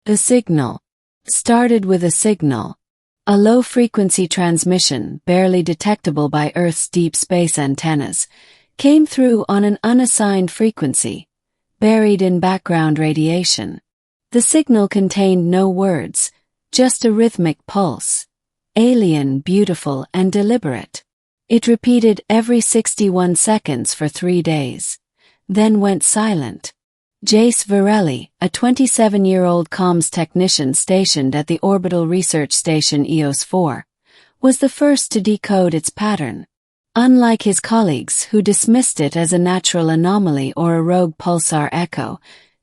The signal started with a signal, a low-frequency transmission barely detectable by Earth's deep space antennas, came through on an unassigned frequency, buried in background radiation. The signal contained no words, just a rhythmic pulse, alien, beautiful, and deliberate. It repeated every 61 seconds for 3 days, then went silent. Jace Varelli, a 27-year-old comms technician stationed at the Orbital Research Station EOS-4, was the first to decode its pattern. Unlike his colleagues who dismissed it as a natural anomaly or a rogue pulsar echo,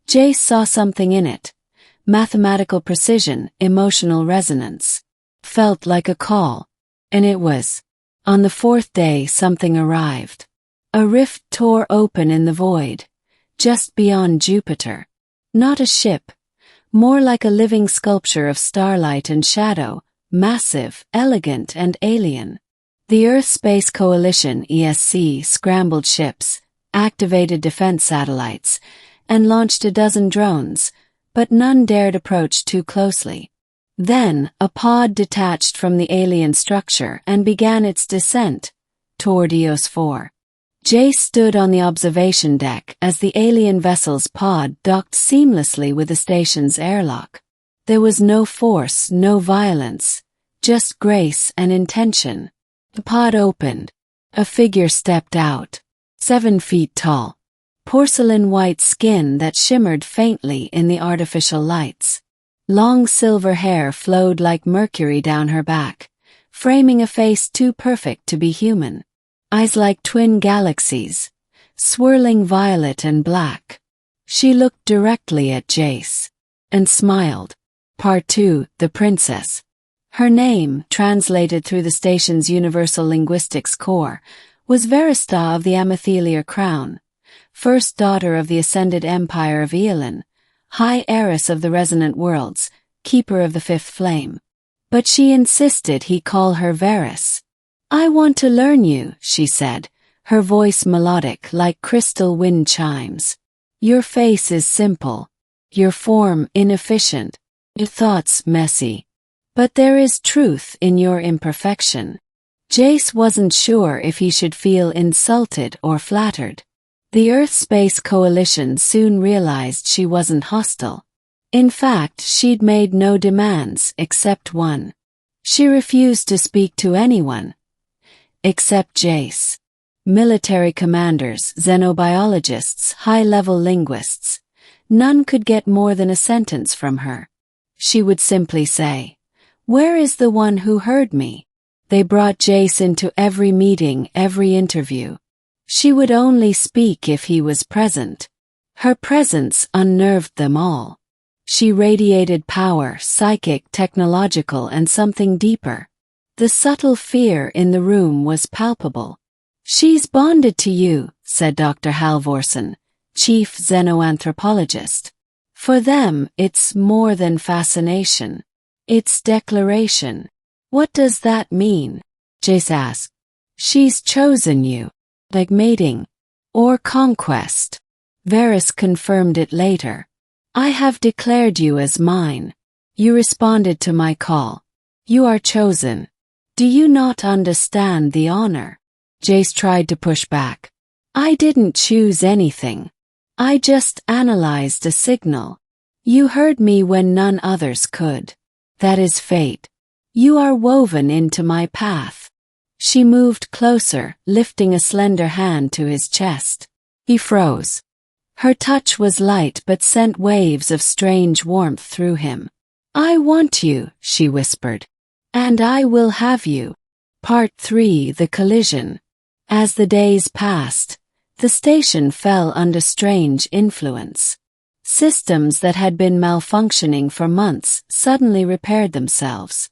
Jace saw something in it. Mathematical precision, emotional resonance. Felt like a call. And it was. On the 4th day something arrived. A rift tore open in the void, just beyond Jupiter. Not a ship. More like a living sculpture of starlight and shadow, massive, elegant, and alien. The Earth Space Coalition (ESC) scrambled ships, activated defense satellites, and launched a dozen drones, but none dared approach too closely. Then, a pod detached from the alien structure and began its descent toward EOS-4. Jace stood on the observation deck as the alien vessel's pod docked seamlessly with the station's airlock. There was no force, no violence, just grace and intention. The pod opened. A figure stepped out. 7 feet tall. Porcelain white skin that shimmered faintly in the artificial lights. Long silver hair flowed like mercury down her back, framing a face too perfect to be human. Eyes like twin galaxies, swirling violet and black. She looked directly at Jace and smiled. Part 2, the Princess. Her name, translated through the station's Universal Linguistics Core, was Verista of the Amethelier Crown, first daughter of the Ascended Empire of Eolin, High Heiress of the Resonant Worlds, Keeper of the Fifth Flame. But she insisted he call her Varys. "I want to learn you," she said, her voice melodic like crystal wind chimes. "Your face is simple. Your form inefficient. Your thoughts messy. But there is truth in your imperfection." Jace wasn't sure if he should feel insulted or flattered. The Earth Space Coalition soon realized she wasn't hostile. In fact, she'd made no demands except one. She refused to speak to anyone. Except Jace. Military commanders, xenobiologists, high-level linguists. None could get more than a sentence from her. She would simply say, "Where is the one who heard me?" They brought Jace into every meeting, every interview. She would only speak if he was present. Her presence unnerved them all. She radiated power, psychic, technological, and something deeper. The subtle fear in the room was palpable. "She's bonded to you," said Dr. Halvorsen, chief xenoanthropologist. "For them, it's more than fascination. It's declaration." "What does that mean?" Jace asked. "She's chosen you. Like mating. Or conquest." Varys confirmed it later. "I have declared you as mine. You responded to my call. You are chosen. Do you not understand the honor?" Jace tried to push back. "I didn't choose anything. I just analyzed a signal. You heard me when none others could. That is fate. You are woven into my path." She moved closer, lifting a slender hand to his chest. He froze. Her touch was light but sent waves of strange warmth through him. "I want you," she whispered. "And I will have you." Part 3, the Collision. As the days passed, the station fell under strange influence. Systems that had been malfunctioning for months suddenly repaired themselves.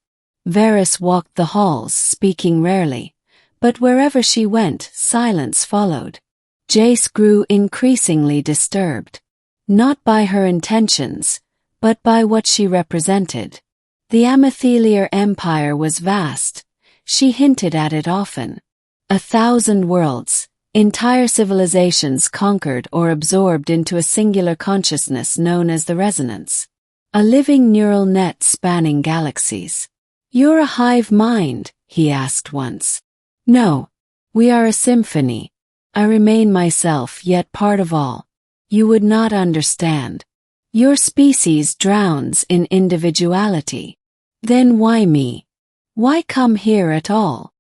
Varys walked the halls, speaking rarely, but wherever she went, silence followed. Jace grew increasingly disturbed, not by her intentions, but by what she represented. The Amethelier Empire was vast. She hinted at it often. 1,000 worlds, entire civilizations conquered or absorbed into a singular consciousness known as the Resonance. A living neural net spanning galaxies. You're a hive mind, he asked once. No. We are a symphony. I remain myself, yet part of all. You would not understand. Your species drowns in individuality. Then why me? Why come here at all?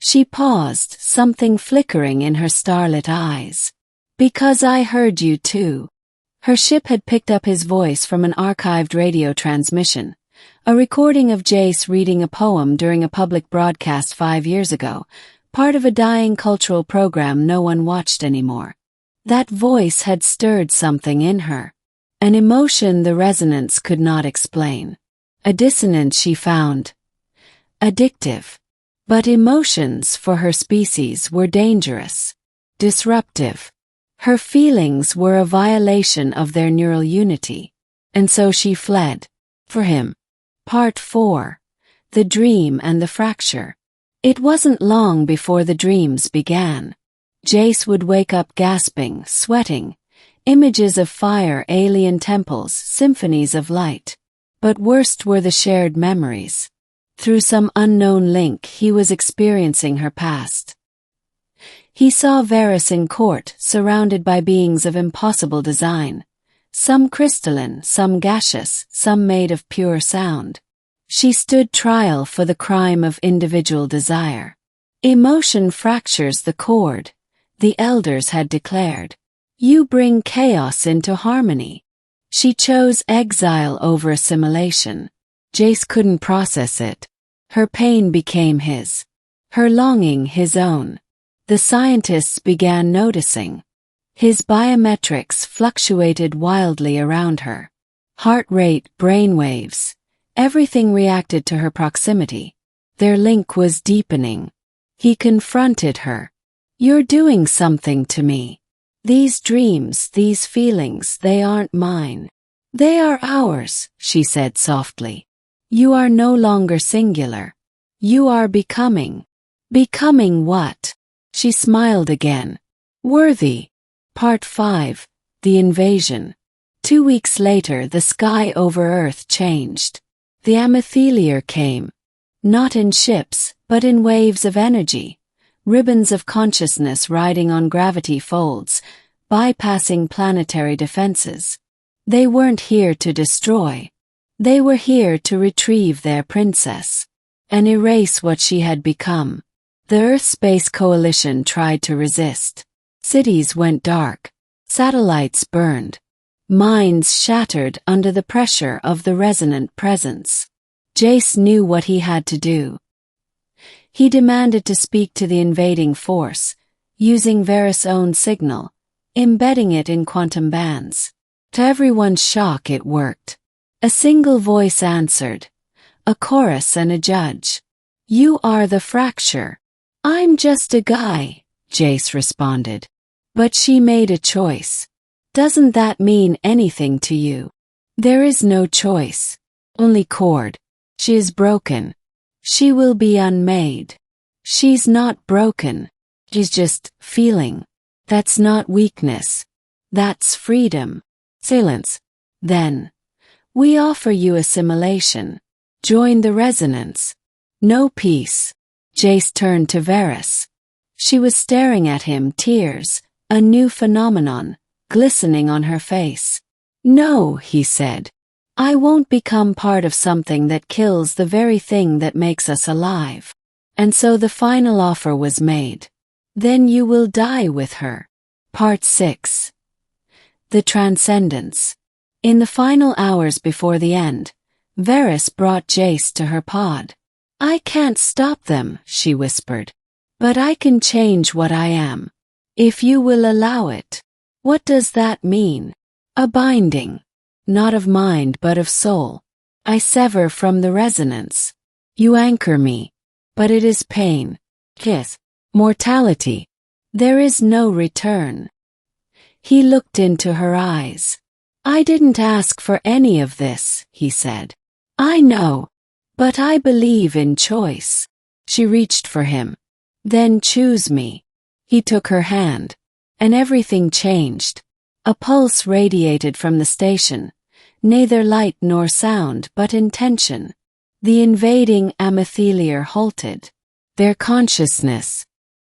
She paused, something flickering in her starlit eyes. Because I heard you too. Her ship had picked up his voice from an archived radio transmission, a recording of Jace reading a poem during a public broadcast 5 years ago, part of a dying cultural program no one watched anymore. That voice had stirred something in her. An emotion the resonance could not explain. A dissonance she found addictive. But emotions for her species were dangerous, disruptive. Her feelings were a violation of their neural unity, and so she fled. For him. Part 4. The Dream and the Fracture. It wasn't long before the dreams began. Jace would wake up gasping, sweating, images of fire, alien temples, symphonies of light. But worst were the shared memories. Through some unknown link he was experiencing her past. He saw Varys in court, surrounded by beings of impossible design. Some crystalline, some gaseous, some made of pure sound. She stood trial for the crime of individual desire. Emotion fractures the cord, the elders had declared. You bring chaos into harmony. She chose exile over assimilation. Jace couldn't process it. Her pain became his. Her longing his own. The scientists began noticing. His biometrics fluctuated wildly around her. Heart rate, brainwaves. Everything reacted to her proximity. Their link was deepening. He confronted her. You're doing something to me. These dreams, these feelings, they aren't mine. They are ours, she said softly. You are no longer singular. You are becoming. Becoming what? She smiled again. Worthy. Part 5. The Invasion. 2 weeks later the sky over Earth changed. The Amethelier came. Not in ships, but in waves of energy. Ribbons of consciousness riding on gravity folds, bypassing planetary defenses. They weren't here to destroy. They were here to retrieve their princess. And erase what she had become. The Earth Space Coalition tried to resist. Cities went dark. Satellites burned. Minds shattered under the pressure of the resonant presence. Jace knew what he had to do. He demanded to speak to the invading force, using Varys' own signal, embedding it in quantum bands. To everyone's shock it worked. A single voice answered. A chorus and a judge. You are the fracture. I'm just a guy, Jace responded. But she made a choice. Doesn't that mean anything to you? There is no choice. Only cord. She is broken. She will be unmade. She's not broken. She's just feeling. That's not weakness. That's freedom. Silence. Then. We offer you assimilation. Join the resonance. No peace. Jace turned to Varys. She was staring at him, tears, a new phenomenon, glistening on her face. No, he said. I won't become part of something that kills the very thing that makes us alive. And so the final offer was made. Then you will die with her. Part 6. The Transcendence. In the final hours before the end, Varys brought Jace to her pod. I can't stop them, she whispered. But I can change what I am. If you will allow it. What does that mean? A binding. Not of mind but of soul. I sever from the resonance. You anchor me. But it is pain. Kiss. Mortality. There is no return. He looked into her eyes. I didn't ask for any of this, he said. I know. But I believe in choice. She reached for him. Then choose me. He took her hand. And everything changed. A pulse radiated from the station. neither light nor sound but intention. The invading amethelier halted. Their consciousness,